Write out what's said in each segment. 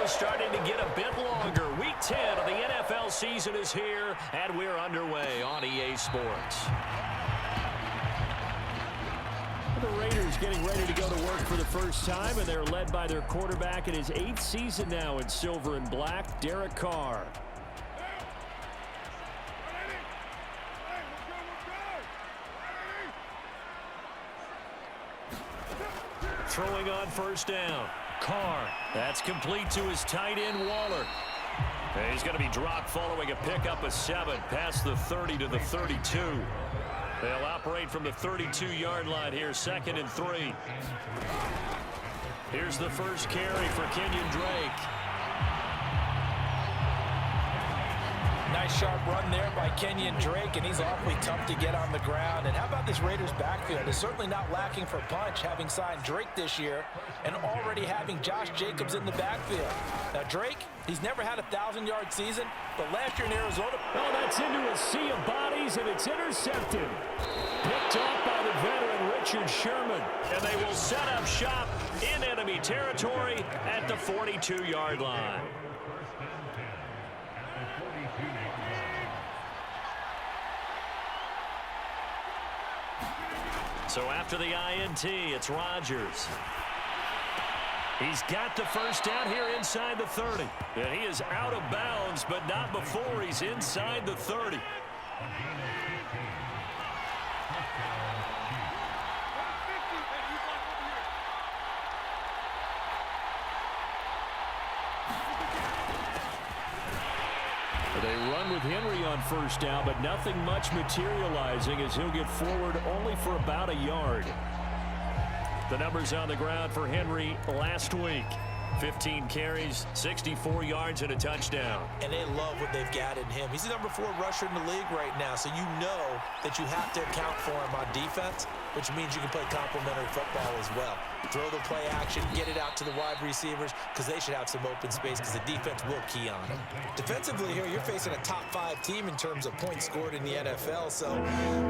is starting to get a bit longer. Week 10 of the NFL season is here, and we're underway on EA Sports. The Raiders getting ready to go to work for the first time, and they're led by their quarterback in his 8th season now in silver and black, Derek Carr. Throwing on first down. Carr. That's complete to his tight end, Waller. And he's going to be dropped following a pickup of 7 past the 30 to the 32. They'll operate from the 32-yard line here, 2nd and 3. Here's the first carry for Kenyon Drake. Nice sharp run there by Kenyon Drake, and he's awfully tough to get on the ground. And how about this Raiders backfield? It's certainly not lacking for punch, having signed Drake this year and already having Josh Jacobs in the backfield. Now Drake, he's never had a 1,000-yard season, but last year in Arizona... Oh, that's into a sea of bodies, and it's intercepted. Picked off by the veteran Richard Sherman. And they will set up shop in enemy territory at the 42-yard line. So after the INT, it's Rodgers. He's got the first down here inside the 30. And he is out of bounds, but not before he's inside the 30. They run with Henry on first down, but nothing much materializing as he'll get forward only for about a yard. The numbers on the ground for Henry last week. 15 carries, 64 yards, and a touchdown. And they love what they've got in him. He's the number 4 rusher in the league right now, so you know that you have to account for him on defense, which means you can play complementary football as well. Throw the play action, get it out to the wide receivers, because they should have some open space, because the defense will key on them. Defensively here, you're facing a top 5 team in terms of points scored in the NFL, so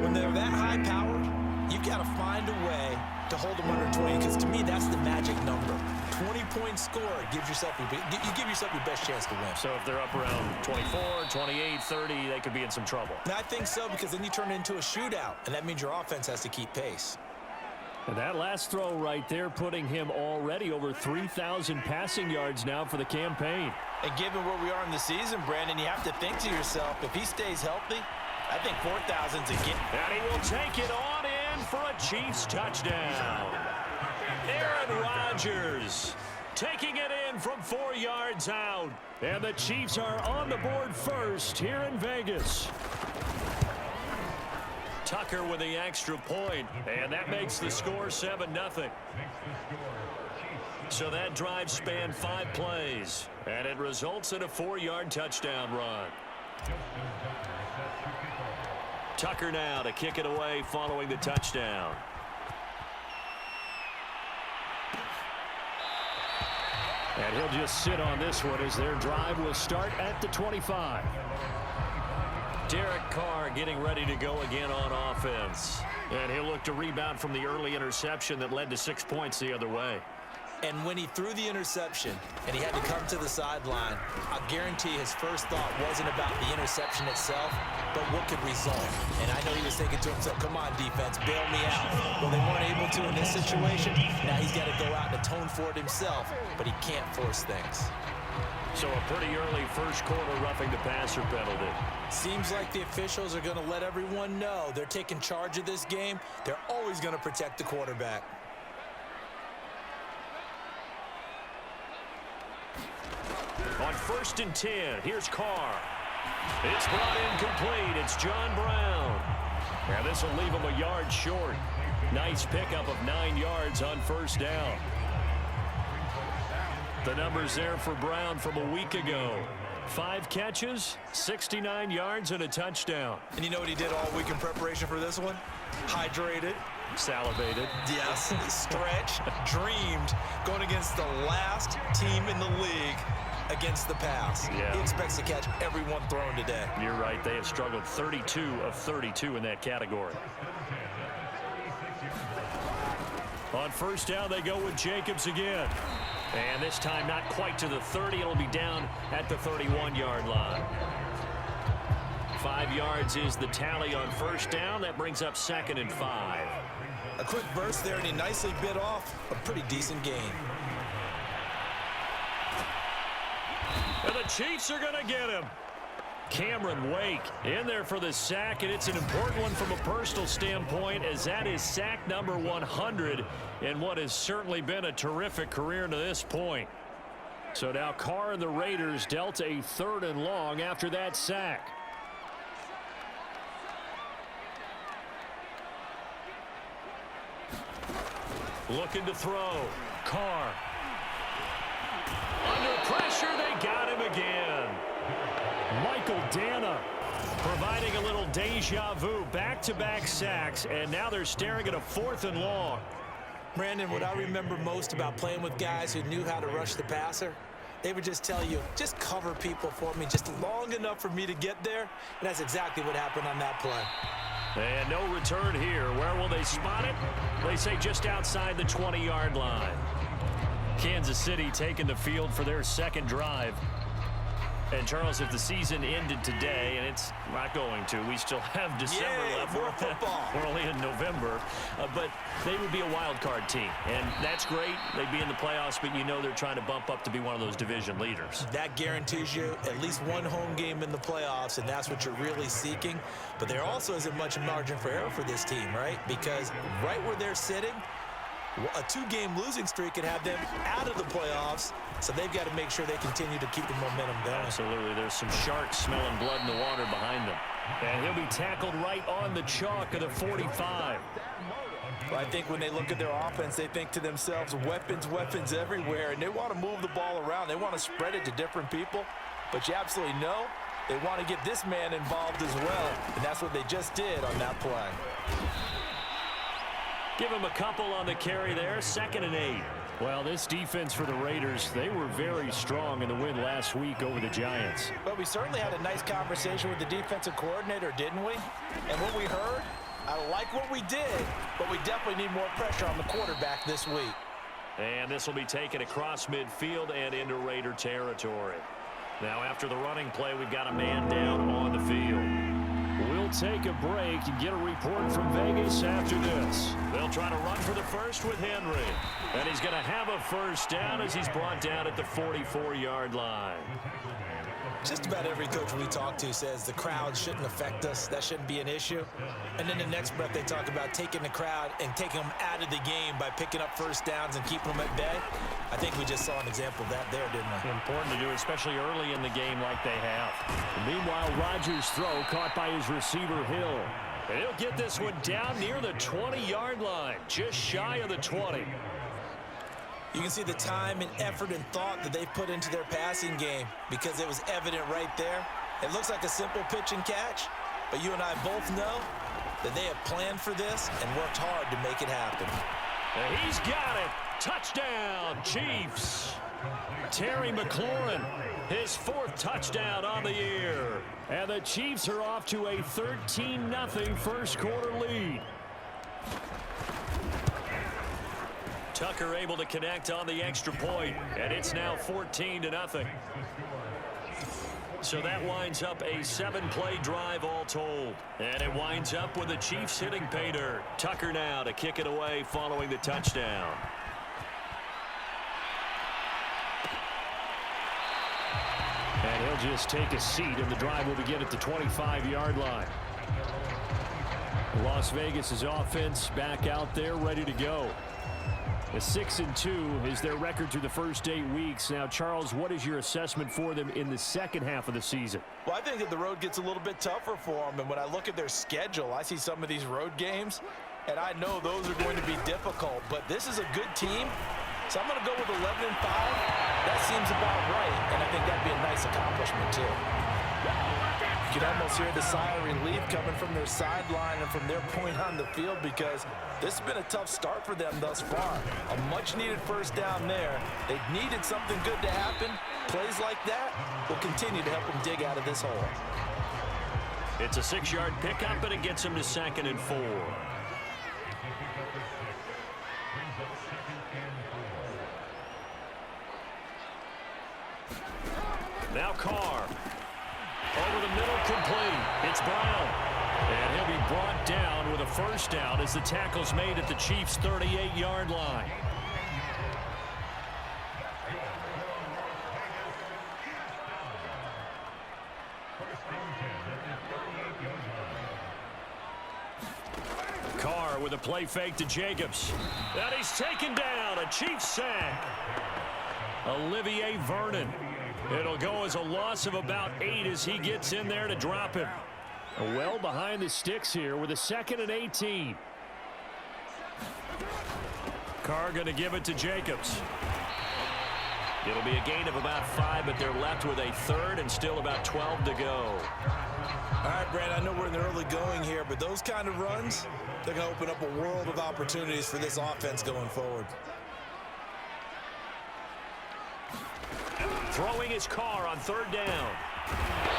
when they're that high-powered, you've got to find a way to hold them under 20, because to me, that's the magic number. 20-point score gives yourself you give yourself your best chance to win. So if they're up around 24, 28, 30, they could be in some trouble. And I think so, because then you turn it into a shootout, and that means your offense has to keep pace. And that last throw right there putting him already over 3,000 passing yards now for the campaign. And given where we are in the season, Brandon, you have to think to yourself, if he stays healthy, I think 4,000's a gift. And he will take it on in for a Chiefs touchdown. Aaron Rodgers taking it in from 4 yards out. And the Chiefs are on the board first here in Vegas. Tucker with the extra point, and that makes the score 7-0. So that drive spanned 5 plays, and it results in a 4-yard touchdown run. Tucker now to kick it away following the touchdown. And he'll just sit on this one as their drive will start at the 25. Derek Carr getting ready to go again on offense. And he'll look to rebound from the early interception that led to 6 points the other way. And when he threw the interception and he had to come to the sideline, I guarantee his first thought wasn't about the interception itself, but what could result. And I know he was thinking to himself, come on, defense, bail me out. Well, they weren't able to in this situation. Now he's got to go out and atone for it himself, but he can't force things. So a pretty early first quarter roughing the passer penalty. Seems like the officials are going to let everyone know they're taking charge of this game. They're always going to protect the quarterback. On 1st and 10, here's Carr. It's brought in complete. It's John Brown. Now this will leave him a yard short. Nice pickup of 9 yards on first down. The numbers there for Brown from a week ago. 5 catches, 69 yards, and a touchdown. And you know what he did all week in preparation for this one? Hydrated. Salivated. Yes, stretched, dreamed, going against the last team in the league against the pass. Yeah. He expects to catch every one thrown today. You're right. They have struggled 32 of 32 in that category. On first down, they go with Jacobs again. And this time not quite to the 30. It'll be down at the 31-yard line. 5 yards is the tally on first down. That brings up 2nd and 5. A quick burst there, and he nicely bit off a pretty decent gain. And the Chiefs are going to get him. Cameron Wake in there for the sack, and it's an important one from a personal standpoint, as that is sack number 100 in what has certainly been a terrific career to this point. So now Carr and the Raiders dealt a 3rd and long after that sack. Looking to throw. Carr. Under pressure, they got him again. Michael Dana providing a little deja vu. Back-to-back sacks, and now they're staring at a 4th and long. Brandon, what I remember most about playing with guys who knew how to rush the passer, they would just tell you, just cover people for me just long enough for me to get there. And that's exactly what happened on that play. And no return here. Where will they spot it? They say just outside the 20-yard line. Kansas City taking the field for their 2nd drive. And, Charles, if the season ended today, and it's not going to, we still have December left. More football. We're only in November. But they would be a wild card team. And that's great. They'd be in the playoffs, but you know they're trying to bump up to be one of those division leaders. That guarantees you at least one home game in the playoffs, and that's what you're really seeking. But there also isn't much margin for error for this team, right? Because right where they're sitting, a 2-game losing streak could have them out of the playoffs, so they've got to make sure they continue to keep the momentum going. Absolutely. There's some sharks smelling blood in the water behind them. And he'll be tackled right on the chalk of the 45. Well, I think when they look at their offense, they think to themselves, weapons, weapons everywhere, and they want to move the ball around. They want to spread it to different people, but you absolutely know they want to get this man involved as well, and that's what they just did on that play. Give him a couple on the carry there. 2nd and 8. Well, this defense for the Raiders, they were very strong in the win last week over the Giants. But we certainly had a nice conversation with the defensive coordinator, didn't we? And what we heard, I like what we did, but we definitely need more pressure on the quarterback this week. And this will be taken across midfield and into Raider territory. Now, after the running play, we've got a man down on the field. We'll take a break and get a report from Vegas after this. They'll try to run for the first with Henry. And he's going to have a first down as he's brought down at the 44-yard line. Just about every coach we talk to says the crowd shouldn't affect us. That shouldn't be an issue. And then the next breath they talk about taking the crowd and taking them out of the game by picking up first downs and keeping them at bay. I think we just saw an example of that there, didn't we? Important to do, especially early in the game like they have. Meanwhile, Rodgers' throw caught by his receiver, Hill. And he'll get this one down near the 20-yard line, just shy of the 20. You can see the time and effort and thought that they've put into their passing game because it was evident right there. It looks like a simple pitch and catch, but you and I both know that they have planned for this and worked hard to make it happen. And he's got it. Touchdown, Chiefs. Terry McLaurin, his 4th touchdown on the year. And the Chiefs are off to a 13-0 first quarter lead. Tucker able to connect on the extra point, and it's now 14-0. So that winds up a 7-play drive all told. And it winds up with the Chiefs hitting pay dirt. Tucker now to kick it away following the touchdown. And he'll just take a seat, and the drive will begin at the 25-yard line. Las Vegas' offense back out there ready to go. A 6-2 is their record through the first 8 weeks. Now, Charles, what is your assessment for them in the second half of the season? Well, I think that the road gets a little bit tougher for them. And when I look at their schedule, I see some of these road games, and I know those are going to be difficult. But this is a good team, so I'm going to go with 11-5. That seems about right, and I think that'd be a nice accomplishment, too. You can almost hear the sigh of relief coming from their sideline and from their point on the field because this has been a tough start for them thus far. A much-needed first down there. They've needed something good to happen. Plays like that will continue to help them dig out of this hole. It's a 6-yard pickup, and it gets them to 2nd and 4. Now Carr. Over the middle, complete. It's Brown. And he'll be brought down with a first down as the tackle's made at the Chiefs' 38-yard line. Carr with a play fake to Jacobs. And he's taken down. A Chiefs sack. Olivier Vernon. It'll go as a loss of about 8 as he gets in there to drop him. Well behind the sticks here with a 2nd and 18. Carr going to give it to Jacobs. It'll be a gain of about 5, but they're left with a 3rd and still about 12 to go. All right, Brad, I know we're in the early going here, but those kind of runs, they're going to open up a world of opportunities for this offense going forward. Throwing his Carr on 3rd down.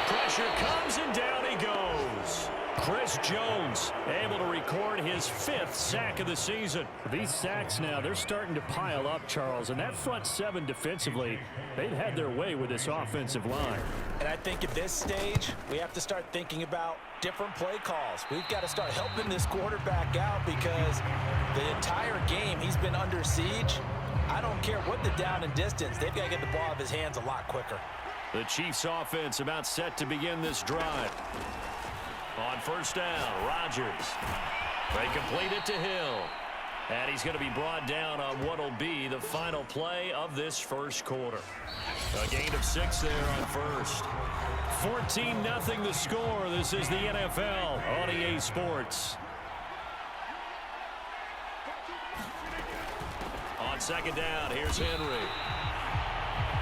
Pressure comes and down he goes. Chris Jones able to record his 5th sack of the season. These sacks now, they're starting to pile up, Charles, and that front 7 defensively, they've had their way with this offensive line. And I think at this stage, we have to start thinking about different play calls. We've got to start helping this quarterback out because the entire game he's been under siege. I don't care what the down and distance, they've got to get the ball out of his hands a lot quicker. The Chiefs offense about set to begin this drive. On 1st down, Rodgers. They complete it to Hill. And he's going to be brought down on what will be the final play of this first quarter. A gain of 6 there on 1st. 14-0 the score. This is the NFL on EA Sports. On 2nd down, here's Henry.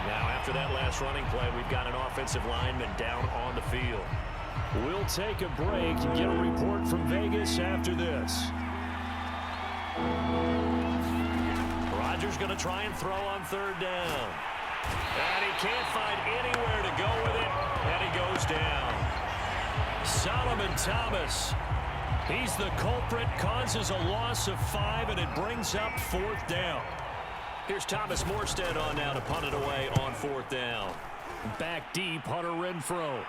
Now, after that last running play, we've got an offensive lineman down on the field. We'll take a break and get a report from Vegas after this. Rodgers going to try and throw on 3rd down. And he can't find anywhere to go with it, and he goes down. Solomon Thomas. He's the culprit, causes a loss of 5, and it brings up 4th down. Here's Thomas Morstead on now to punt it away on 4th down. Back deep, Hunter Renfrow.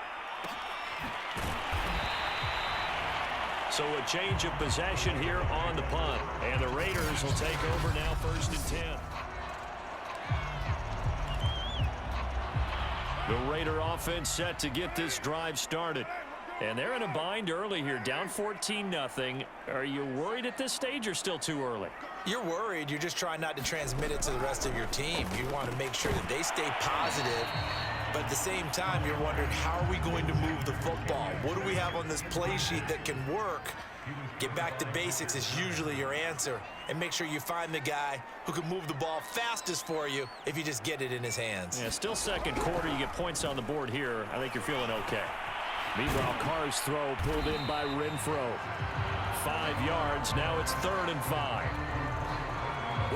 So a change of possession here on the punt. And the Raiders will take over now 1st and 10. The Raider offense set to get this drive started. And they're in a bind early here, down 14-0. Are you worried at this stage or still too early? You're worried. You're just trying not to transmit it to the rest of your team. You want to make sure that they stay positive. But at the same time, you're wondering, how are we going to move the football? What do we have on this play sheet that can work? Get back to basics is usually your answer. And make sure you find the guy who can move the ball fastest for you if you just get it in his hands. Yeah, still 2nd quarter. You get points on the board here. I think you're feeling okay. Meanwhile, Carr's throw pulled in by Renfrow. 5 yards. Now it's 3rd and 5.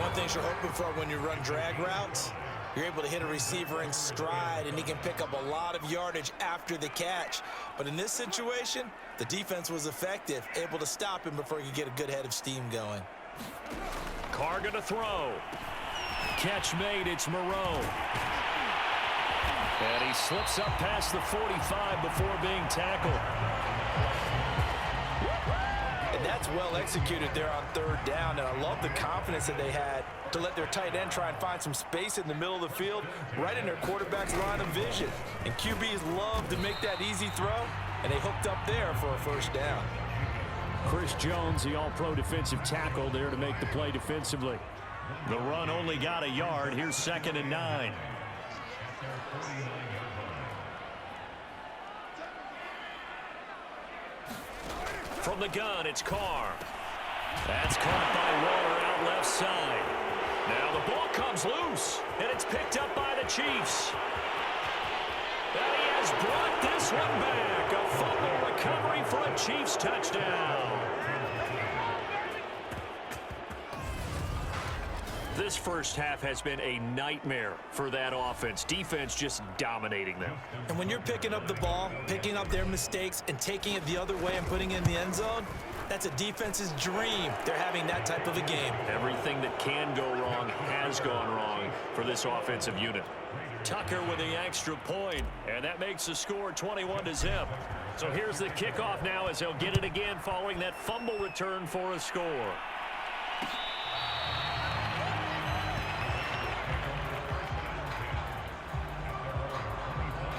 One thing you're hoping for when you run drag routes, you're able to hit a receiver in stride, and he can pick up a lot of yardage after the catch. But in this situation, the defense was effective, able to stop him before he could get a good head of steam going. Carr going to throw. Catch made. It's Moreau. And he slips up past the 45 before being tackled. And that's well executed there on 3rd down, and I love the confidence that they had to let their tight end try and find some space in the middle of the field, right in their quarterback's line of vision. And QBs love to make that easy throw, and they hooked up there for a 1st down. Chris Jones, the all-pro defensive tackle, there to make the play defensively. The run only got a yard. Here's 2nd and 9. From the gun, it's Carr. That's caught by Waller out left side. Now the ball comes loose, and it's picked up by the Chiefs. And he has brought this one back. A fumble recovery for a Chiefs touchdown. This first half has been a nightmare for that offense. Defense just dominating them. And when you're picking up the ball, picking up their mistakes, and taking it the other way and putting it in the end zone, That's a defense's dream. They're having that type of a game. Everything that can go wrong has gone wrong for this offensive unit. Tucker with the extra point, and that makes the score 21-0. So here's the kickoff now as he'll get it again following that fumble return for a score.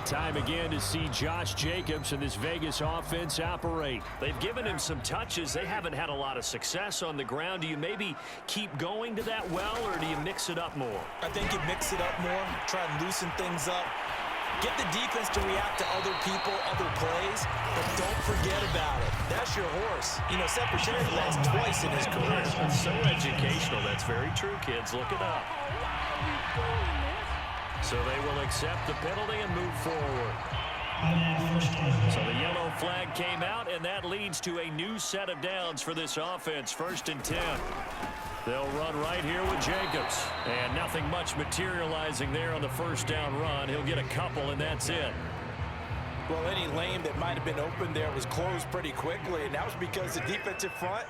Time again to see Josh Jacobs and this Vegas offense operate. They've given him some touches. They haven't had a lot of success on the ground. Do you maybe keep going to that well, or do you mix it up more? I think you mix it up more, try and loosen things up. Get the defense to react to other people, other plays, but don't forget about it. That's your horse. You know, Secretary lost twice in his career. That's so educational. That's very true, kids. Look it up. So they will accept the penalty and move forward. So the yellow flag came out, and that leads to a new set of downs for this offense. 1st and 10. They'll run right here with Jacobs. And nothing much materializing there on the first down run. He'll get a couple, and that's it. Well, any lane that might have been open there was closed pretty quickly, and that was because the defensive front,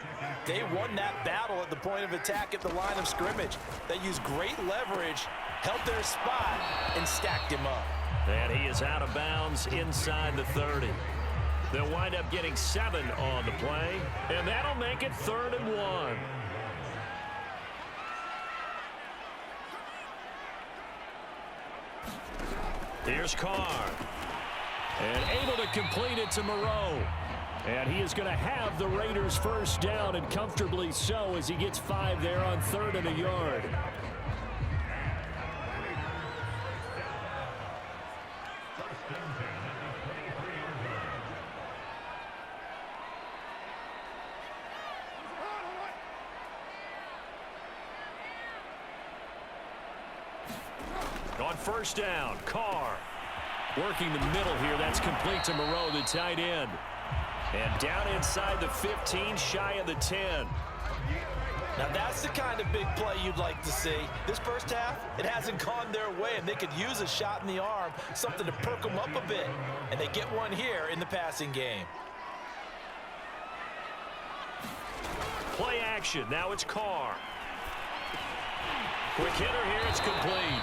they won that battle at the point of attack at the line of scrimmage. They used great leverage, held their spot, and stacked him up. And he is out of bounds inside the 30. They'll wind up getting 7 on the play, and that'll make it 3rd and 1. Here's Carr. And able to complete it to Moreau. And he is going to have the Raiders first down, and comfortably so, as he gets 5 there on 3rd and a yard. On first down, Carr working the middle here. That's complete to Moreau, the tight end. And down inside the 15, shy of the 10. Now that's the kind of big play you'd like to see. This first half, it hasn't gone their way, and they could use a shot in the arm, something to perk them up a bit. And they get one here in the passing game. Play action. Now it's Carr. Quick hitter here. It's complete.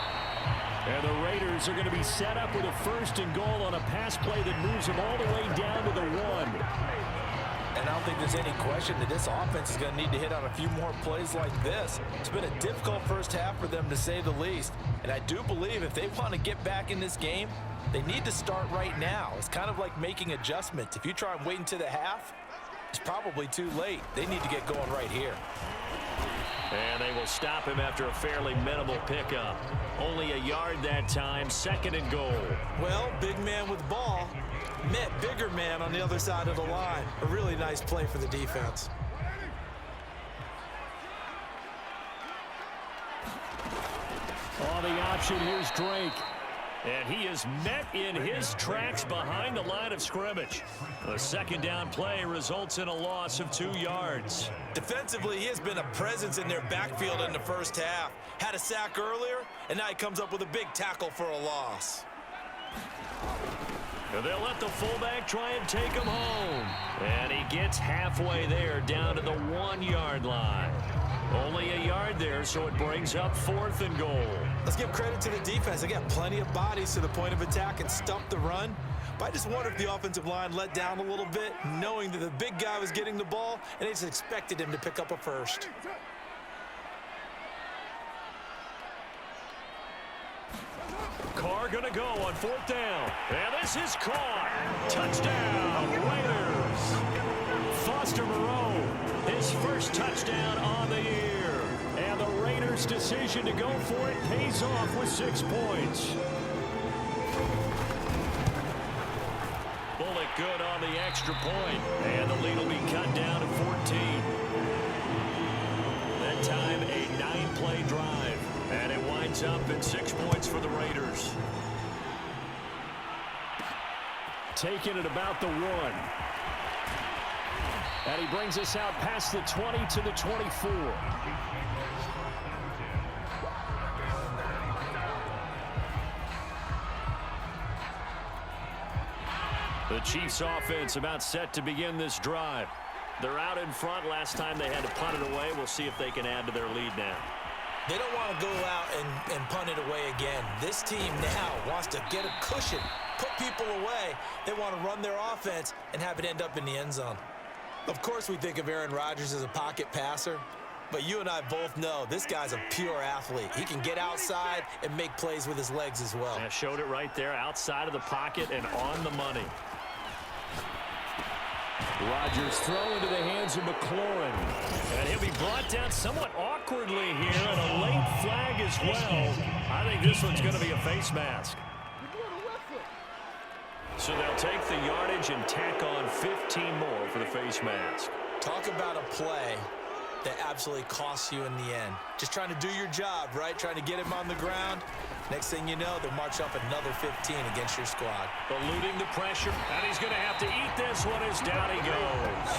And the Raiders are going to be set up with a 1st and goal on a pass play that moves them all the way down to the 1. And I don't think there's any question that this offense is going to need to hit on a few more plays like this. It's been a difficult first half for them, to say the least. And I do believe if they want to get back in this game, they need to start right now. It's kind of like making adjustments. If you try and wait until the half, it's probably too late. They need to get going right here. And they will stop him after a fairly minimal pickup. Only a yard that time, 2nd and goal. Well, big man with ball met bigger man on the other side of the line. A really nice play for the defense. On the option, here's Drake. And he is met in his tracks behind the line of scrimmage. The 2nd down play results in a loss of 2 yards. Defensively, he has been a presence in their backfield in the first half. Had a sack earlier, and now he comes up with a big tackle for a loss. And they'll let the fullback try and take him home. And he gets halfway there, down to the 1-yard line. Only a yard there, so it brings up 4th and goal. Let's give credit to the defense. They got plenty of bodies to the point of attack and stump the run. But I just wonder if the offensive line let down a little bit, knowing that the big guy was getting the ball, and they just expected him to pick up a first. Carr going to go on 4th down. And this is caught. Touchdown, Raiders. Foster Moreau, his first touchdown on the year. And the Raiders' decision to go for it pays off with 6 points. Bullock good on the extra point. And the lead will be cut down to 14. That time, a 9-play drive. And it winds up at 6 points for the Raiders. Taking it about the 1. And he brings us out past the 20 to the 24. The Chiefs offense about set to begin this drive. They're out in front. Last time they had to punt it away. We'll see if they can add to their lead now. They don't want to go out and punt it away again. This team now wants to get a cushion, put people away. They want to run their offense and have it end up in the end zone. Of course, we think of Aaron Rodgers as a pocket passer, but you and I both know this guy's a pure athlete. He can get outside and make plays with his legs as well. Yeah, showed it right there, outside of the pocket and on the money. Rodgers throw into the hands of McLaurin. And he'll be brought down somewhat awkwardly here, and a late flag as well. I think this one's going to be a face mask. So they'll take the yardage and tack on 15 more for the face mask. Talk about a play that absolutely costs you in the end. Just trying to do your job, right? Trying to get him on the ground. Next thing you know, they'll march up another 15 against your squad. Eluding the pressure, and he's going to have to eat this one as down he goes.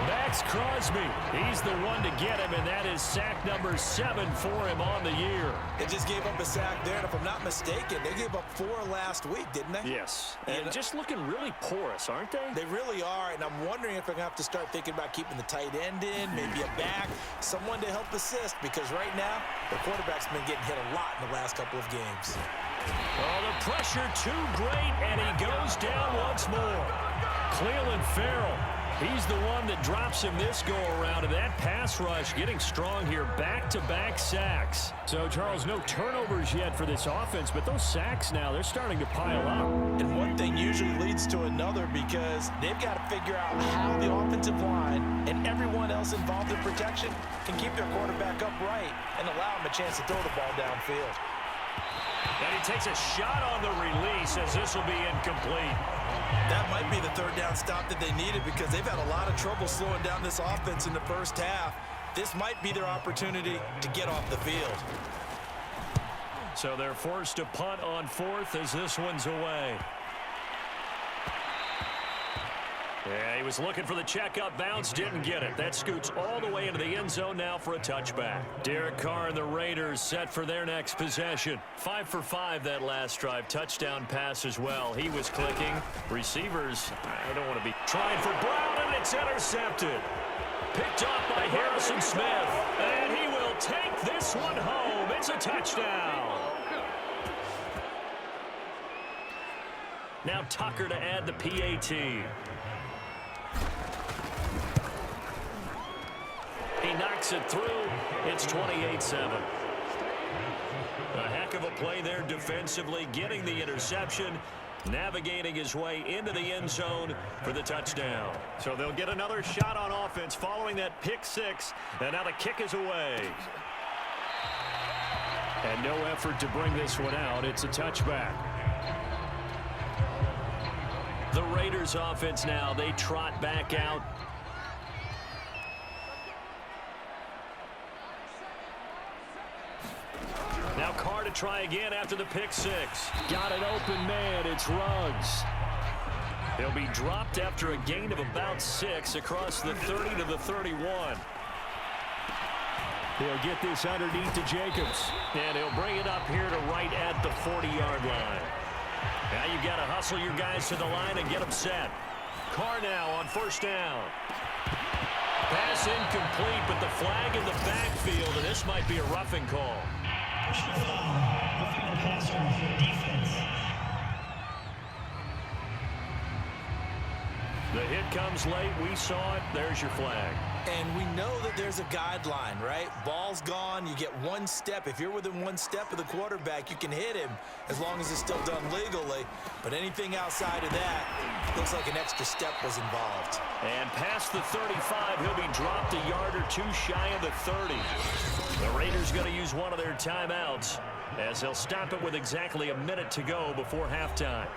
Max Crosby, he's the one to get him, and that is sack number 7 for him on the year. They just gave up a sack there, and if I'm not mistaken, they gave up 4 last week, didn't they? Yes, and just looking really porous, aren't they? They really are, and I'm wondering if they're going to have to start thinking about keeping the tight end in, maybe a back, someone to help assist, because right now, the quarterback's been getting hit a lot in the last couple of games. Oh, the pressure too great, and he goes down once more. Cleveland Farrell, he's the one that drops him this go-around, and that pass rush getting strong here, back-to-back sacks. So, Charles, no turnovers yet for this offense, but those sacks now, they're starting to pile up. And one thing usually leads to another because they've got to figure out how the offensive line and everyone else involved in protection can keep their quarterback upright and allow him a chance to throw the ball downfield. And he takes a shot on the release as this will be incomplete. That might be the third down stop that they needed because they've had a lot of trouble slowing down this offense in the first half. This might be their opportunity to get off the field. So they're forced to punt on 4th as this one's away. Yeah, he was looking for the checkup bounce, didn't get it. That scoots all the way into the end zone now for a touchback. Derek Carr and the Raiders set for their next possession. 5 for 5 that last drive. Touchdown pass as well. He was clicking. Receivers, I don't want to be trying for Brown, and it's intercepted. Picked off by Harrison Smith. And he will take this one home. It's a touchdown. Now Tucker to add the PAT. He knocks it through. It's 28-7. A heck of a play there defensively, getting the interception, navigating his way into the end zone for the touchdown. So they'll get another shot on offense following that pick 6, and now the kick is away. And no effort to bring this one out. It's a touchback. The Raiders offense now, they trot back out. Now Carr to try again after the pick 6. Got an open man. It's Ruggs. He'll be dropped after a gain of about 6 across the 30 to the 31. He'll get this underneath to Jacobs. And he'll bring it up here to right at the 40-yard line. Now you've got to hustle your guys to the line and get them set. Carr now on first down. Pass incomplete, but the flag in the backfield, and this might be a roughing call. The hit comes late. We saw it. There's your flag. And we know that there's a guideline, right? Ball's gone. You get 1 step. If you're within 1 step of the quarterback, you can hit him as long as it's still done legally. But anything outside of that, looks like an extra step was involved. And past the 35, he'll be dropped a yard or 2 shy of the 30. The Raiders going to use one of their timeouts as they'll stop it with exactly a minute to go before halftime.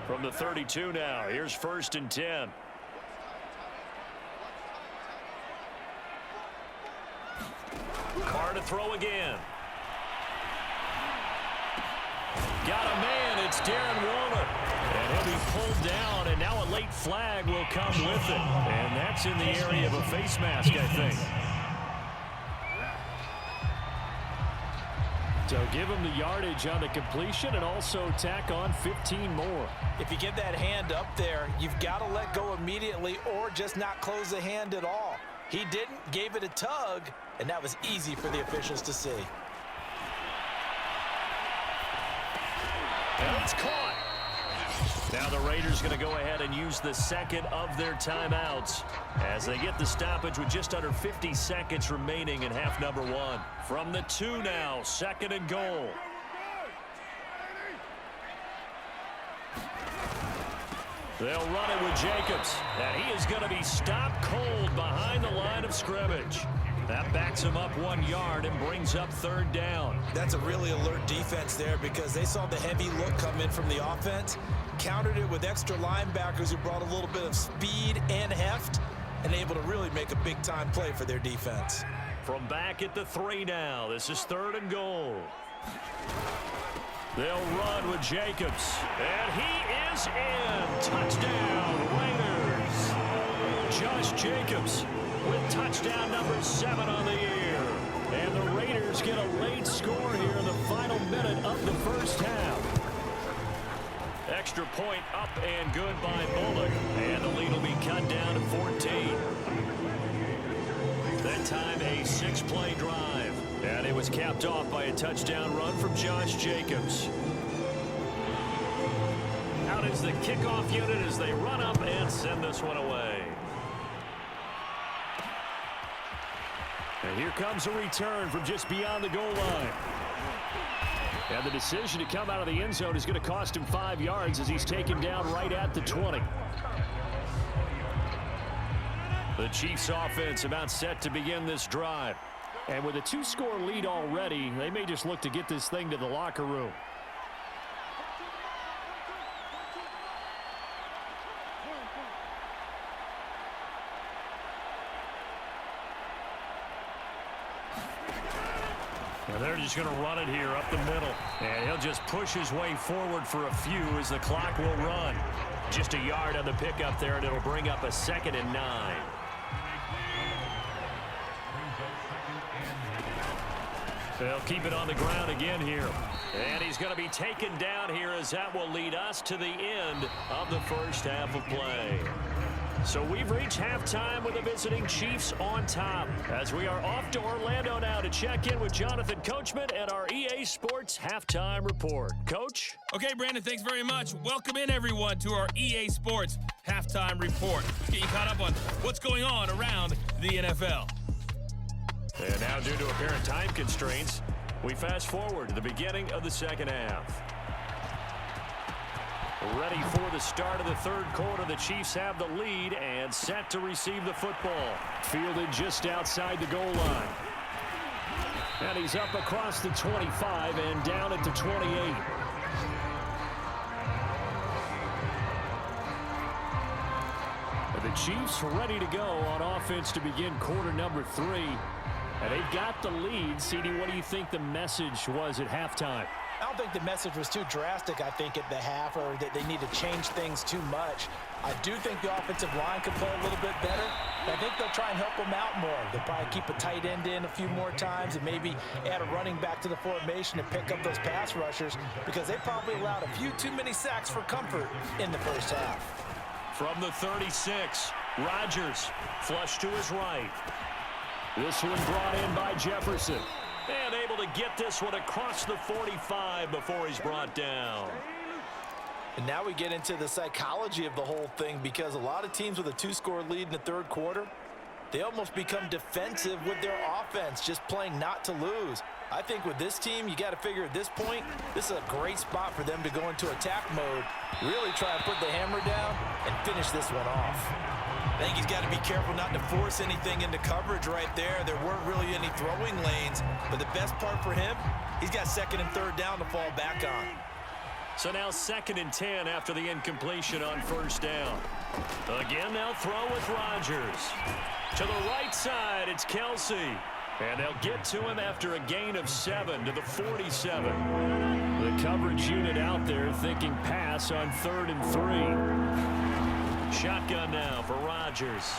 From the 32 now, here's 1st and 10. Carr to throw again. Got a man. It's Darren Waller. And he'll be pulled down, and now a late flag will come with it. And that's in the area of a face mask, I think. So give him the yardage on the completion and also tack on 15 more. If you get that hand up there, you've got to let go immediately or just not close the hand at all. He didn't, gave it a tug, and that was easy for the officials to see. And it's caught. Now the Raiders going to go ahead and use the second of their timeouts as they get the stoppage with just under 50 seconds remaining in half number 1. From the 2 now, 2nd and goal. They'll run it with Jacobs, and he is going to be stopped cold behind the line of scrimmage. That backs him up 1 yard and brings up 3rd down. That's a really alert defense there because they saw the heavy look come in from the offense, countered it with extra linebackers who brought a little bit of speed and heft, and able to really make a big-time play for their defense. From back at the 3 now, this is 3rd and goal. They'll run with Jacobs, and he is in. Touchdown, Raiders. Josh Jacobs with touchdown number 7 on the year. And the Raiders get a late score here in the final minute of the first half. Extra point up and good by Bullock. And the lead will be cut down to 14. That time a 6-play drive. And it was capped off by a touchdown run from Josh Jacobs. Out is the kickoff unit as they run up and send this one away. And here comes a return from just beyond the goal line. And the decision to come out of the end zone is going to cost him 5 yards as he's taken down right at the 20. The Chiefs offense about set to begin this drive. And with a 2-score lead already, they may just look to get this thing to the locker room. And they're just going to run it here up the middle. And he'll just push his way forward for a few as the clock will run. Just a yard on the pickup there, and it'll bring up a 2nd and 9. They'll keep it on the ground again here. And he's going to be taken down here as that will lead us to the end of the first half of play. So we've reached halftime with the visiting Chiefs on top as we are off to Orlando now to check in with Jonathan Coachman and our EA Sports Halftime Report. Coach? Okay, Brandon, thanks very much. Welcome in, everyone, to our EA Sports Halftime Report. Get you caught up on what's going on around the NFL. And now, due to apparent time constraints, we fast forward to the beginning of the second half. Ready for the start of the third quarter. The Chiefs have the lead and set to receive the football. Fielded just outside the goal line. And he's up across the 25 and down at the 28. And the Chiefs ready to go on offense to begin quarter number 3. And they've got the lead. CD, what do you think the message was at halftime? I don't think the message was too drastic, I think, at the half, or that they need to change things too much. I do think the offensive line could play a little bit better. I think they'll try and help them out more. They'll probably keep a tight end in a few more times and maybe add a running back to the formation to pick up those pass rushers because they probably allowed a few too many sacks for comfort in the first half. From the 36, Rodgers flush to his right. This one brought in by Jefferson. And able to get this one across the 45 before he's brought down. And now we get into the psychology of the whole thing because a lot of teams with a 2-score lead in the third quarter, they almost become defensive with their offense, just playing not to lose. I think with this team, you got to figure at this point, this is a great spot for them to go into attack mode, really try and put the hammer down and finish this one off. I think he's got to be careful not to force anything into coverage right there. There weren't really any throwing lanes, but the best part for him, he's got 2nd and 3rd down to fall back on. So now 2nd and 10 after the incompletion on first down. Again, they'll throw with Rodgers. To the right side, it's Kelsey. And they'll get to him after a gain of 7 to the 47. The coverage unit out there thinking pass on 3rd and 3. Shotgun now for Rodgers.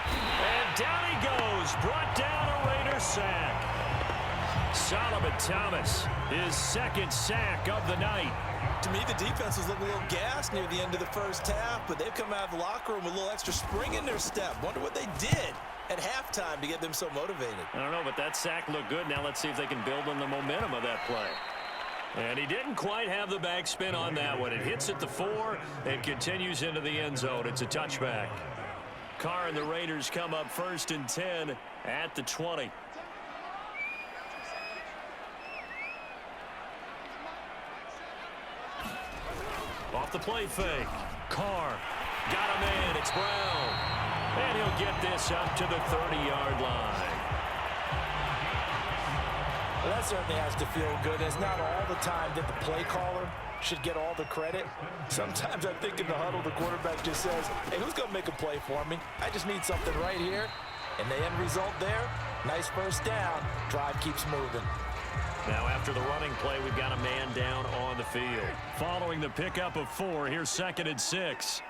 And down he goes. Brought down a Raider sack. Solomon Thomas, his second sack of the night. To me, the defense was looking a little gassed near the end of the first half, but they've come out of the locker room with a little extra spring in their step. Wonder what they did at halftime to get them so motivated. I don't know, but that sack looked good. Now let's see if they can build on the momentum of that play. And he didn't quite have the backspin on that one. It hits at the 4 and continues into the end zone. It's a touchback. Carr and the Raiders come up 1st and 10 at the 20. Off the play fake. Carr got a man. It's Brown. And he'll get this up to the 30-yard line. Well, that certainly has to feel good. It's not all the time that the play caller should get all the credit. Sometimes I think in the huddle, the quarterback just says, hey, who's going to make a play for me? I just need something right here. And the end result there, nice first down. Drive keeps moving. Now after the running play, we've got a man down on the field. Following the pickup of 4, here's 2nd and 6.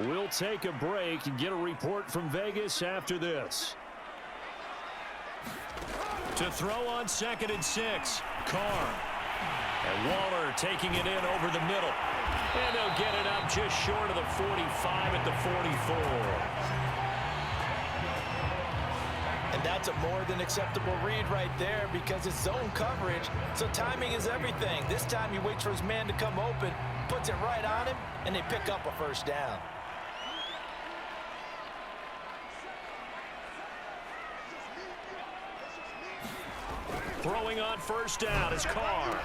We'll take a break and get a report from Vegas after this. To throw on 2nd and 6, Carr. And Waller taking it in over the middle. And they'll get it up just short of the 45 at the 44. And that's a more than acceptable read right there because it's zone coverage, so timing is everything. This time he waits for his man to come open, puts it right on him, and they pick up a first down. Throwing on first down is Carr.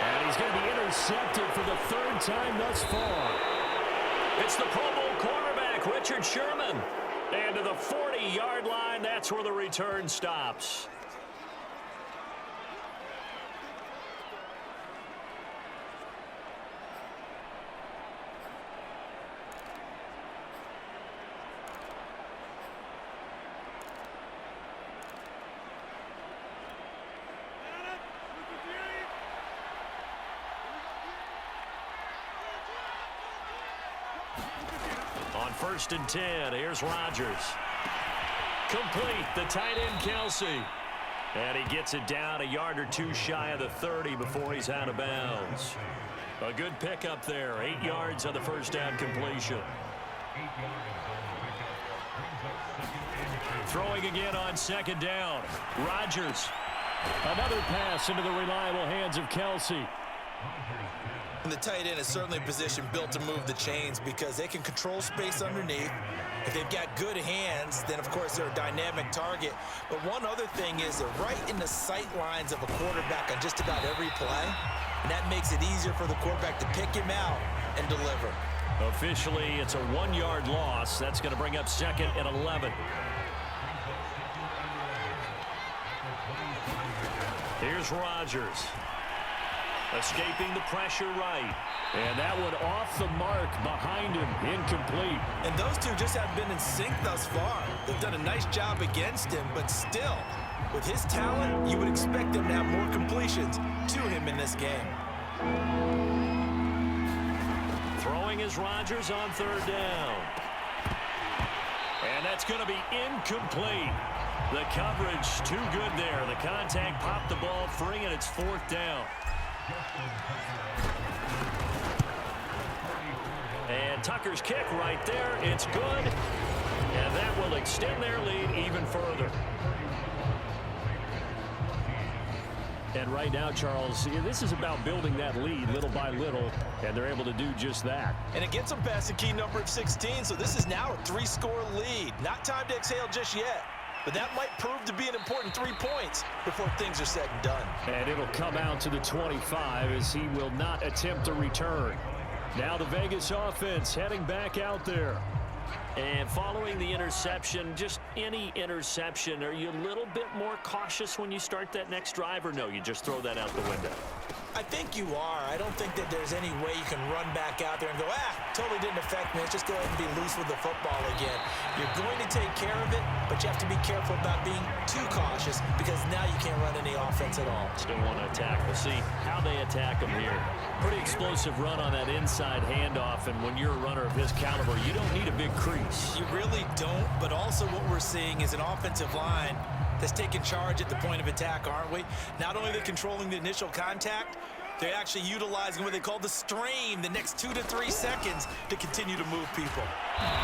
And he's going to be intercepted for the 3rd time thus far. It's the Pro Bowl quarterback, Richard Sherman. And to the 40-yard line, that's where the return stops. On 1st and 10, here's Rodgers. Complete, the tight end Kelsey. And he gets it down a yard or 2 shy of the 30 before he's out of bounds. A good pickup there, 8 yards on the first down completion. Throwing again on 2nd down. Rodgers. Another pass into the reliable hands of Kelsey. And the tight end is certainly a position built to move the chains because they can control space underneath. If they've got good hands, then of course they're a dynamic target. But one other thing is they're right in the sight lines of a quarterback on just about every play. And that makes it easier for the quarterback to pick him out and deliver. Officially, it's a 1-yard loss. That's going to bring up 2nd and 11. Here's Rodgers. Escaping the pressure right. And that one off the mark behind him. Incomplete. And those two just haven't been in sync thus far. They've done a nice job against him, but still, with his talent, you would expect them to have more completions to him in this game. Throwing is Rodgers on 3rd down. And that's going to be incomplete. The coverage too good there. The contact popped the ball free, and it's 4th down. And Tucker's kick right there. It's good. And that will extend their lead even further. And right now, Charles, this is about building that lead little by little, and they're able to do just that. And it gets them past the key number of 16, so this is now a 3-score lead. Not time to exhale just yet. But that might prove to be an important 3 points before things are said and done. And it'll come out to the 25 as he will not attempt a return. Now the Vegas offense heading back out there. And following the interception, just any interception, are you a little bit more cautious when you start that next drive, or no, you just throw that out the window? I think you are. I don't think that there's any way you can run back out there and go, totally didn't affect me. Let's just go ahead and be loose with the football again. You're going to take care of it, but you have to be careful about being too cautious because now you can't run any offense at all. Still want to attack. We'll see how they attack him here. Pretty explosive run on that inside handoff, and when you're a runner of his caliber, you don't need a big crease. You really don't, but also what we're seeing is an offensive line that's taking charge at the point of attack, aren't we? Not only are they controlling the initial contact, they're actually utilizing what they call the strain, the next 2 to 3 seconds to continue to move people.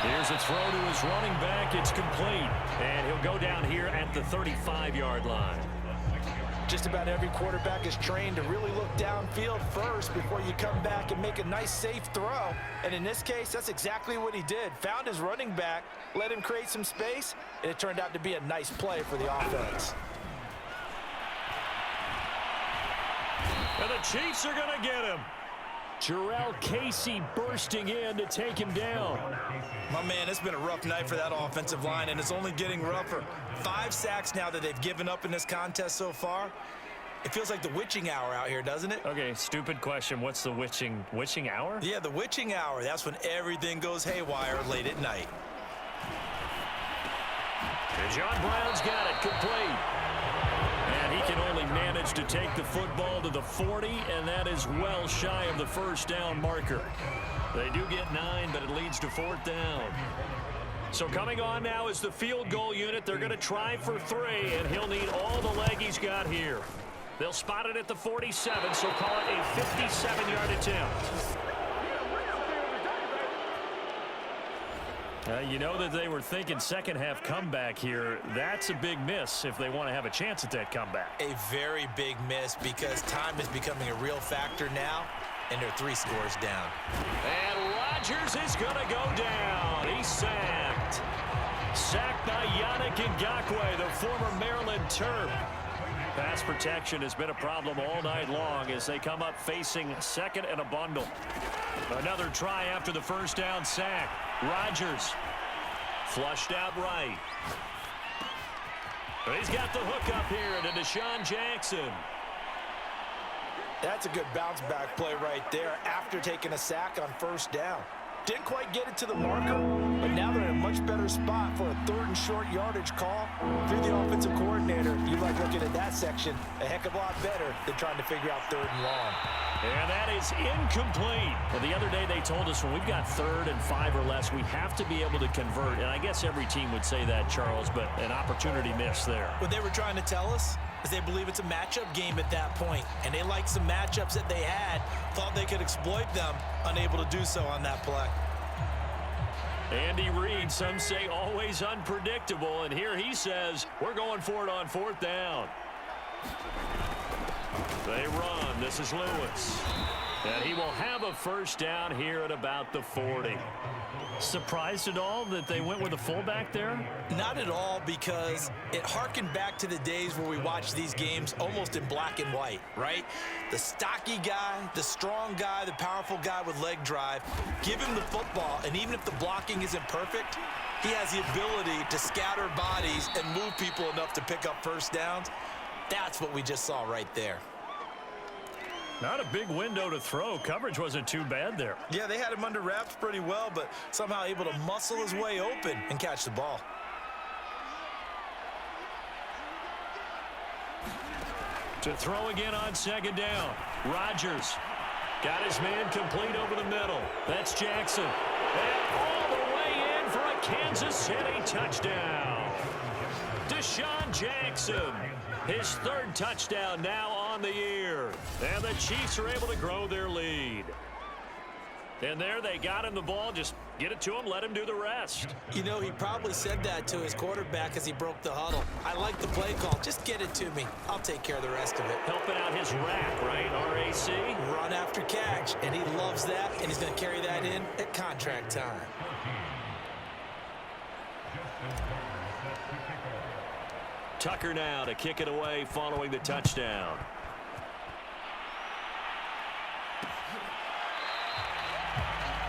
Here's a throw to his running back. It's complete, and he'll go down here at the 35-yard line. Just about every quarterback is trained to really look downfield first before you come back and make a nice, safe throw. And in this case, that's exactly what he did. Found his running back, let him create some space, and it turned out to be a nice play for the offense. And the Chiefs are going to get him. Jarrell Casey bursting in to take him down. My man, it's been a rough night for that offensive line, and it's only getting rougher. 5 sacks now that they've given up in this contest so far. It feels like the witching hour out here, doesn't it? Okay, stupid question. What's the witching hour? Yeah, the witching hour. That's when everything goes haywire late at night. And John Brown's got it complete. And he can only manage to take the football to the 40, and that is well shy of the first down marker. They do get 9, but it leads to 4th down. So coming on now is the field goal unit. They're going to try for 3, and he'll need all the leg he's got here. They'll spot it at the 47, so call it a 57-yard attempt. You know that they were thinking second-half comeback here. That's a big miss if they want to have a chance at that comeback. A very big miss because time is becoming a real factor now, and they're 3 scores down. And Rodgers is going to go down. He's sacked. Sacked by Yannick Ngakoue, the former Maryland Terp. Pass protection has been a problem all night long as they come up facing second and a bundle. Another try after the first down sack. Rodgers flushed out right. He's got the hook up here to Deshaun Jackson. That's a good bounce back play right there after taking a sack on first down. Didn't quite get it to the marker, but now they're in a much better spot for a 3rd and short yardage call. If you're the offensive coordinator, you like looking at that section a heck of a lot better than trying to figure out 3rd and long. And that is incomplete. Well, the other day they told us when we've got 3rd and 5 or less, we have to be able to convert. And I guess every team would say that, Charles, but an opportunity missed there. What they were trying to tell us is they believe it's a matchup game at that point, and they like some matchups that they had, thought they could exploit them, unable to do so on that play. Andy Reid, some say always unpredictable, and here he says we're going for it on 4th down. They run. This is Lewis. And he will have a first down here at about the 40. Surprised at all that they went with a fullback there? Not at all, because it harkened back to the days where we watched these games almost in black and white, right? The stocky guy, the strong guy, the powerful guy with leg drive. Give him the football, and even if the blocking isn't perfect, he has the ability to scatter bodies and move people enough to pick up first downs. That's what we just saw right there. Not a big window to throw. Coverage wasn't too bad there. Yeah, they had him under wraps pretty well, but somehow able to muscle his way open and catch the ball. To throw again on 2nd down. Rodgers got his man complete over the middle. That's Jackson. And all the way in for a Kansas City touchdown. Deshaun Jackson. His 3rd touchdown now on the year. And the Chiefs are able to grow their lead. And there they got him the ball. Just get it to him, let him do the rest. You know, he probably said that to his quarterback as he broke the huddle. I like the play call. Just get it to me. I'll take care of the rest of it. Helping out his rack, right? RAC. Run after catch. And he loves that, and he's going to carry that in at contract time. Tucker now to kick it away following the touchdown.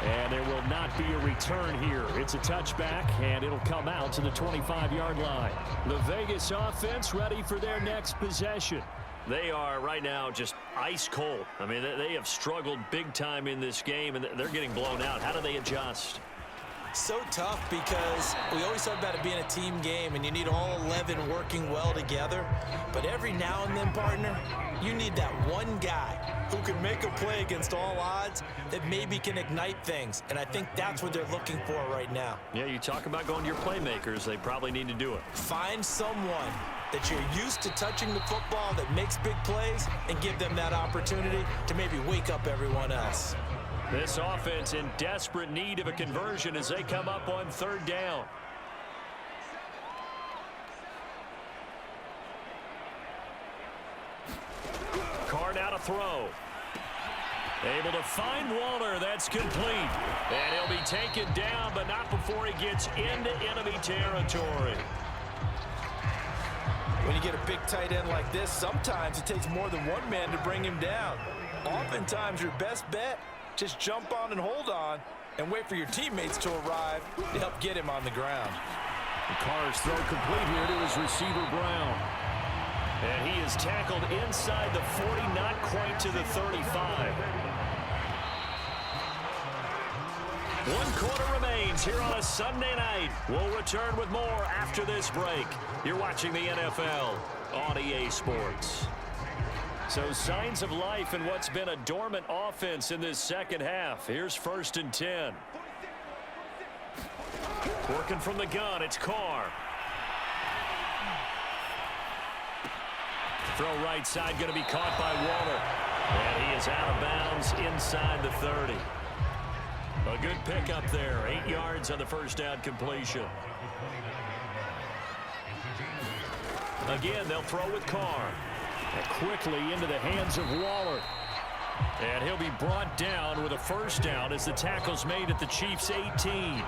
And there will not be a return here. It's a touchback, and it'll come out to the 25-yard line. The Vegas offense ready for their next possession. They are right now just ice cold. I mean, they have struggled big time in this game, and they're getting blown out. How do they adjust? So tough because we always talk about it being a team game and you need all 11 working well together. But every now and then, partner, you need that one guy who can make a play against all odds that maybe can ignite things. And I think that's what they're looking for right now. Yeah, you talk about going to your playmakers. They probably need to do it. Find someone that you're used to touching the football that makes big plays and give them that opportunity to maybe wake up everyone else. This offense in desperate need of a conversion as they come up on third down. Carr now to throw. Able to find Waller. That's complete. And he'll be taken down, but not before he gets into enemy territory. When you get a big tight end like this, sometimes it takes more than one man to bring him down. Oftentimes, your best bet, just jump on and hold on and wait for your teammates to arrive to help get him on the ground. Carr's throw complete here to his receiver, Brown. And he is tackled inside the 40, not quite to the 35. 1 quarter remains here on a Sunday night. We'll return with more after this break. You're watching the NFL on EA Sports. So signs of life in what's been a dormant offense in this second half. Here's 1st and 10. Working from the gun, it's Carr. Throw right side, going to be caught by Waller. And he is out of bounds inside the 30. A good pickup there. 8 yards on the first down completion. Again, they'll throw with Carr. And quickly into the hands of Waller. And he'll be brought down with a first down as the tackle's made at the Chiefs' 18.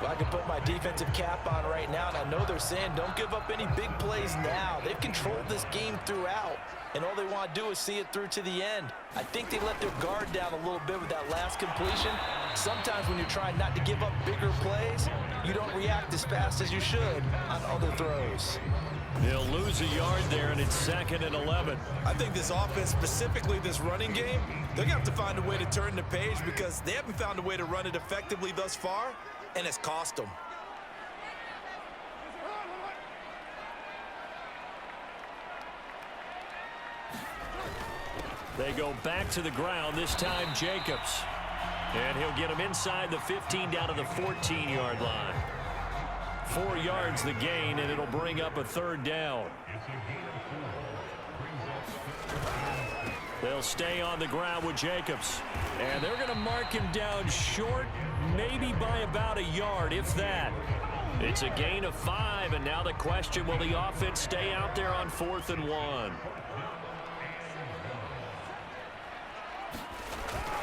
Well, I can put my defensive cap on right now, and I know they're saying don't give up any big plays now. They've controlled this game throughout, and all they want to do is see it through to the end. I think they let their guard down a little bit with that last completion. Sometimes when you're trying not to give up bigger plays, you don't react as fast as you should on other throws. They'll lose a yard there, and it's 2nd and 11. I think this offense, specifically this running game, they're going to have to find a way to turn the page because they haven't found a way to run it effectively thus far, and it's cost them. They go back to the ground, this time Jacobs. And he'll get him inside the 15 down to the 14-yard line. 4 yards the gain, and it'll bring up a 3rd down. They'll stay on the ground with Jacobs. And they're going to mark him down short, maybe by about a yard, if that. It's a gain of 5, and now the question, will the offense stay out there on 4th and 1?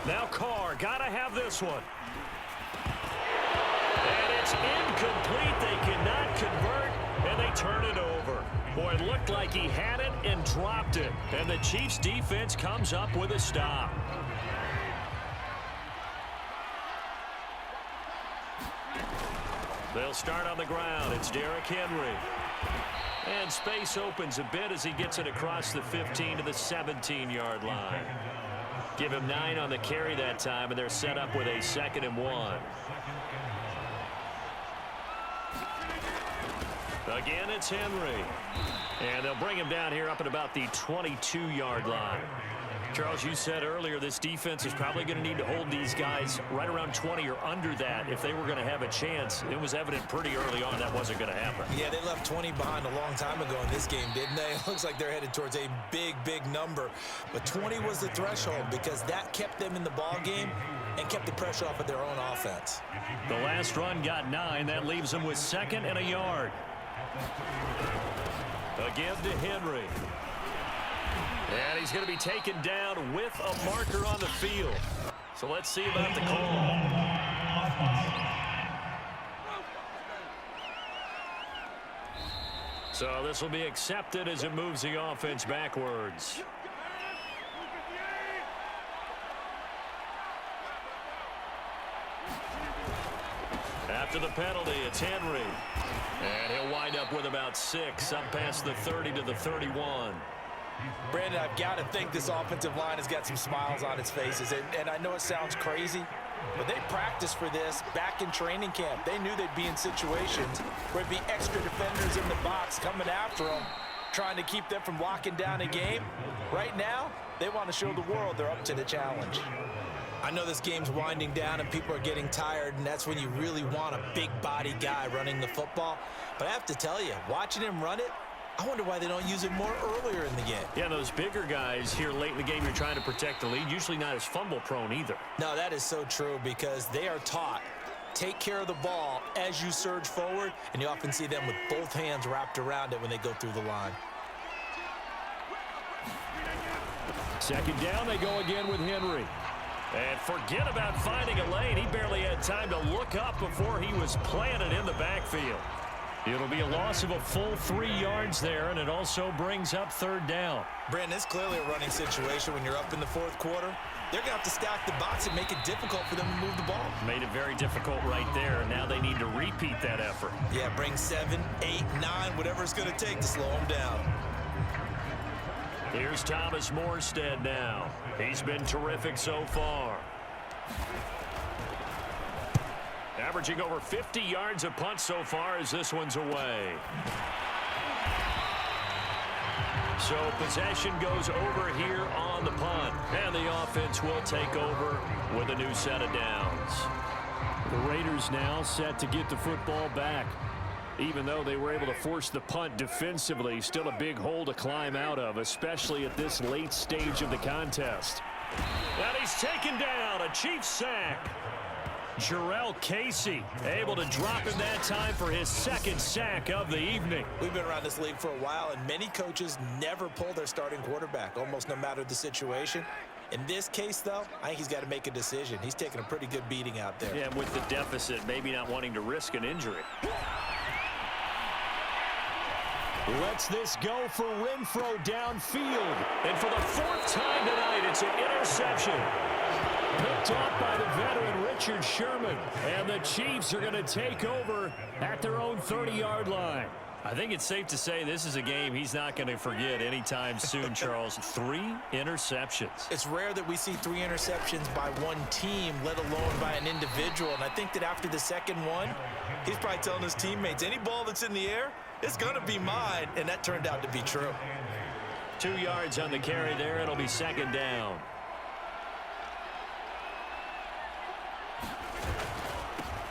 Now Carr, gotta have this one. And it's incomplete. They cannot convert, and they turn it over. Boy, it looked like he had it and dropped it. And the Chiefs defense comes up with a stop. They'll start on the ground. It's Derrick Henry. And space opens a bit as he gets it across the 15 to the 17-yard line. Give him 9 on the carry that time, and they're set up with a 2nd and 1. Again, it's Henry. And they'll bring him down here up at about the 22-yard line. Charles, you said earlier this defense is probably going to need to hold these guys right around 20 or under that if they were going to have a chance. It was evident pretty early on that wasn't going to happen. Yeah, they left 20 behind a long time ago in this game, didn't they? It looks like they're headed towards a big, big number. But 20 was the threshold because that kept them in the ball game and kept the pressure off of their own offense. The last run got 9. That leaves them with 2nd and a yard. Again to Henry. And he's going to be taken down with a marker on the field. So let's see about the call. So this will be accepted as it moves the offense backwards. After the penalty, it's Henry. And he'll wind up with about 6 up past the 30 to the 31. Brandon, I've got to think this offensive line has got some smiles on its faces. And I know it sounds crazy, But they practiced for this back in training camp. They knew they'd be in situations where there'd be extra defenders in the box coming after them, trying to keep them from locking down a game. Right now, they want to show the world they're up to the challenge. I know this game's winding down and people are getting tired, and that's when you really want a big body guy running the football. But I have to tell you, watching him run it, I wonder why they don't use it more earlier in the game. Yeah, those bigger guys here late in the game, you're trying to protect the lead, usually not as fumble prone either. No, that is so true because they are taught, take care of the ball as you surge forward, and you often see them with both hands wrapped around it when they go through the line. Second down, they go again with Henry. And forget about finding a lane. He barely had time to look up before he was planted in the backfield. It'll be a loss of a full 3 yards there, and it also brings up third down. Brandon, it's clearly a running situation when you're up in the fourth quarter. They're going to have to stack the box and make it difficult for them to move the ball. Made it very difficult right there. Now they need to repeat that effort. Yeah, bring 7, 8, 9, whatever it's going to take to slow them down. Here's Thomas Morstead now. He's been terrific so far. Averaging over 50 yards a punt so far as this one's away. So possession goes over here on the punt. And the offense will take over with a new set of downs. The Raiders now set to get the football back. Even though they were able to force the punt defensively, still a big hole to climb out of, especially at this late stage of the contest. And he's taken down, a Chiefs sack. Jarrell Casey able to drop in that time for his second sack of the evening. We've been around this league for a while, and many coaches never pull their starting quarterback, almost no matter the situation. In this case, though, I think he's got to make a decision. He's taking a pretty good beating out there. Yeah, with the deficit, maybe not wanting to risk an injury. Lets this go for Renfro downfield. And for the 4th time tonight, it's an interception. Picked off by the veteran Richard Sherman. And the Chiefs are going to take over at their own 30-yard line. I think it's safe to say this is a game he's not going to forget anytime soon, Charles. 3 interceptions. It's rare that we see 3 interceptions by one team, let alone by an individual. And I think that after the second one, he's probably telling his teammates, any ball that's in the air, it's going to be mine. And that turned out to be true. 2 yards on the carry there. It'll be second down.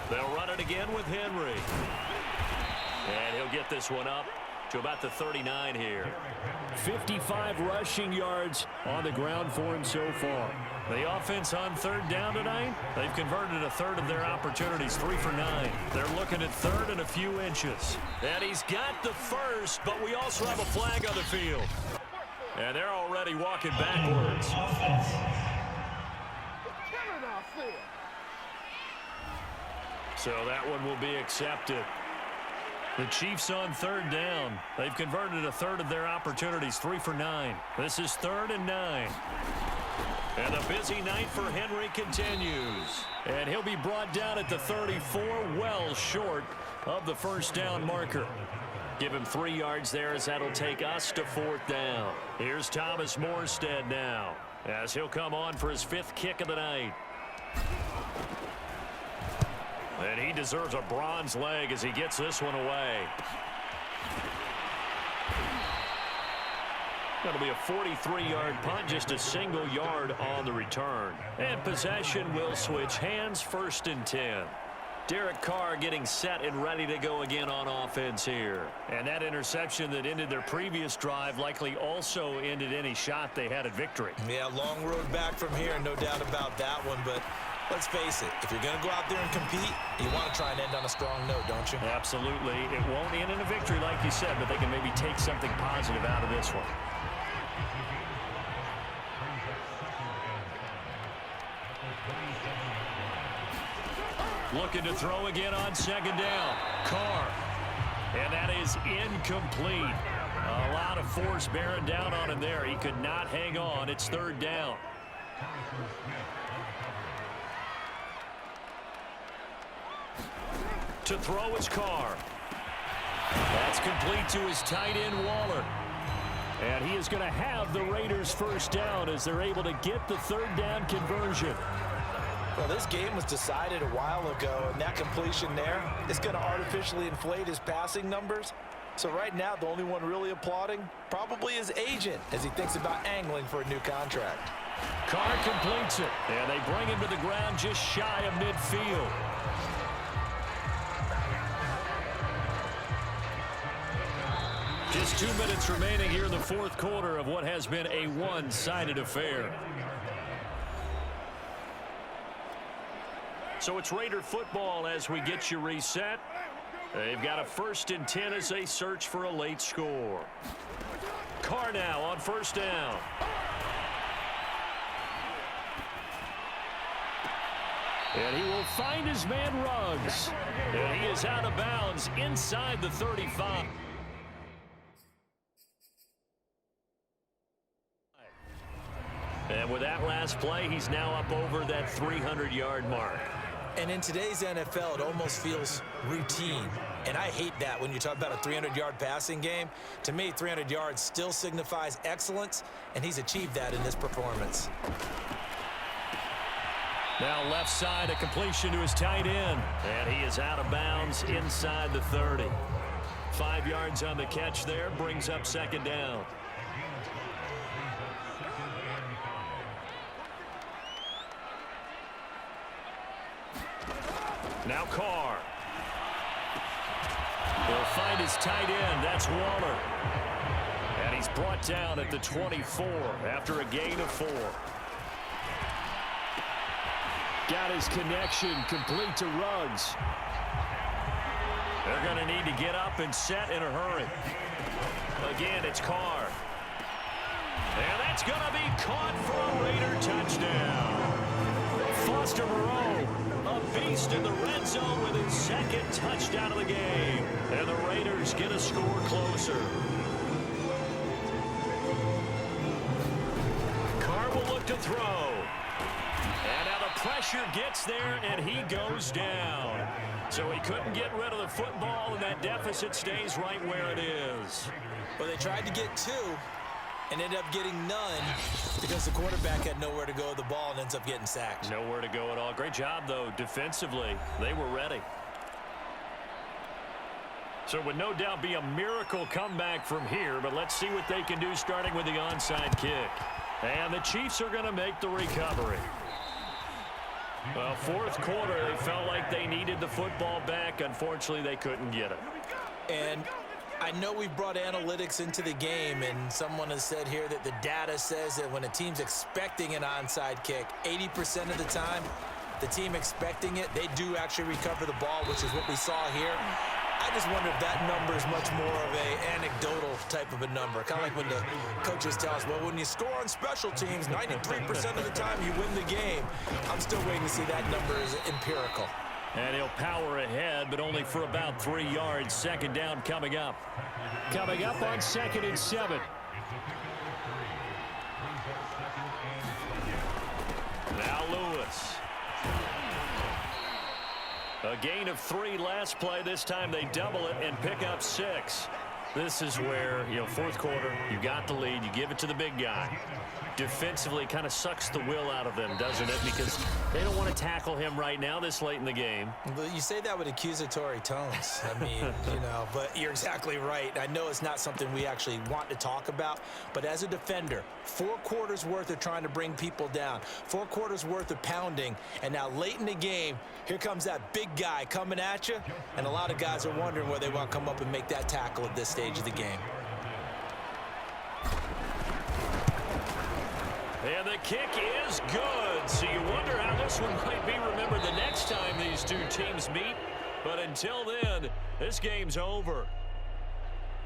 They'll run it again with Henry. And he'll get this one up to about the 39 here. 55 rushing yards on the ground for him so far. The offense on third down tonight, they've converted a third of their opportunities, 3 for 9. They're looking at third and a few inches. And he's got the first, but we also have a flag on the field. And they're already walking backwards. So that one will be accepted. The Chiefs on third down. They've converted a third of their opportunities, 3 for 9. This is 3rd and 9. And a busy night for Henry continues. And he'll be brought down at the 34, well short of the first down marker. Give him 3 yards there as that'll take us to 4th down. Here's Thomas Morstead now as he'll come on for his 5th kick of the night. And he deserves a bronze leg as he gets this one away. That'll be a 43-yard punt, just a single yard on the return. And possession will switch hands, 1st and 10. Derek Carr getting set and ready to go again on offense here. And that interception that ended their previous drive likely also ended any shot they had at victory. Yeah, long road back from here, no doubt about that one. But let's face it, if you're going to go out there and compete, you want to try and end on a strong note, don't you? Absolutely. It won't end in a victory like you said, but they can maybe take something positive out of this one. Looking to throw again on 2nd down. Carr. And that is incomplete. A lot of force bearing down on him there. He could not hang on. It's 3rd down. To throw is Carr. That's complete to his tight end, Waller. And he is going to have the Raiders' first down as they're able to get the 3rd down conversion. Well, this game was decided a while ago, and that completion there is going to artificially inflate his passing numbers. So right now, the only one really applauding probably his agent as he thinks about angling for a new contract. Carr completes it, and they bring him to the ground just shy of midfield. Just 2 minutes remaining here in the fourth quarter of what has been a one-sided affair. So it's Raider football as we get you reset. They've got a 1st and 10 as they search for a late score. Carr now on 1st down. And he will find his man Ruggs. And he is out of bounds inside the 35. And with that last play, he's now up over that 300-yard mark. And in today's NFL, it almost feels routine. And I hate that when you talk about a 300-yard passing game. To me, 300 yards still signifies excellence, and he's achieved that in this performance. Now left side, a completion to his tight end. And he is out of bounds inside the 30. 5 yards on the catch there, brings up 2nd down. Now Carr. He'll find his tight end. That's Waller. And he's brought down at the 24 after a gain of 4. Got his connection complete to Ruggs. They're going to need to get up and set in a hurry. Again, it's Carr. And that's going to be caught for a Raider touchdown. Foster Moreau, a beast in the red zone with his 2nd touchdown of the game. And the Raiders get a score closer. Carr will look to throw. And now the pressure gets there, and he goes down. So he couldn't get rid of the football, and that deficit stays right where it is. Well, they tried to get 2 and ended up getting none because the quarterback had nowhere to go with the ball and ends up getting sacked. Nowhere to go at all. Great job, though, defensively. They were ready. So it would no doubt be a miracle comeback from here, but let's see what they can do starting with the onside kick. And the Chiefs are going to make the recovery. Well, fourth quarter, they felt like they needed the football back. Unfortunately, they couldn't get it. And I know we've brought analytics into the game, and someone has said here that the data says that when a team's expecting an onside kick, 80% of the time, the team expecting it, they do actually recover the ball, which is what we saw here. I just wonder if that number is much more of an anecdotal type of a number. Kind of like when the coaches tell us, well, when you score on special teams, 93% of the time you win the game. I'm still waiting to see that number is empirical. And he'll power ahead, but only for about 3 yards. 2nd down coming up. Coming up on 2nd and 7. Now Lewis. A gain of 3 last play. This time they double it and pick up 6. This is where, fourth quarter, you got the lead. You give it to the big guy. Defensively kind of sucks the will out of them, doesn't it? Because they don't want to tackle him right now this late in the game. But you say that with accusatory tones. I mean, but you're exactly right. I know it's not something we actually want to talk about, but as a defender, 4 quarters worth of trying to bring people down, 4 quarters worth of pounding, and now late in the game, here comes that big guy coming at you, and a lot of guys are wondering where they want to come up and make that tackle at this stage of the game. And the kick is good. So you wonder how this one might be remembered the next time these two teams meet. But until then, this game's over.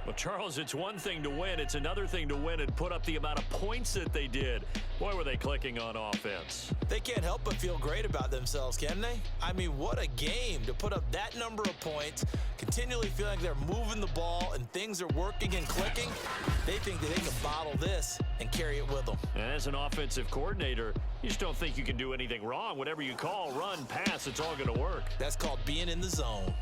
Well, Charles, it's one thing to win. It's another thing to win and put up the amount of points that they did. Boy, were they clicking on offense. They can't help but feel great about themselves, can they? I mean, what a game to put up that number of points, continually feeling like they're moving the ball and things are working and clicking. They think that they can bottle this and carry it with them. And as an offensive coordinator, you just don't think you can do anything wrong. Whatever you call, run, pass, it's all going to work. That's called being in the zone.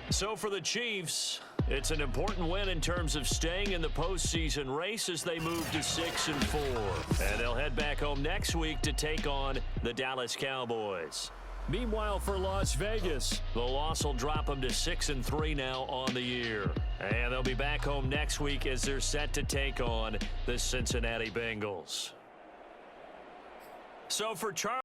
So for the Chiefs, It's an important win in terms of staying in the postseason race as they move to 6-4. And they'll head back home next week to take on the Dallas Cowboys. Meanwhile, for Las Vegas, the loss will drop them to 6-3 now on the year. And they'll be back home next week as they're set to take on the Cincinnati Bengals. So for Charles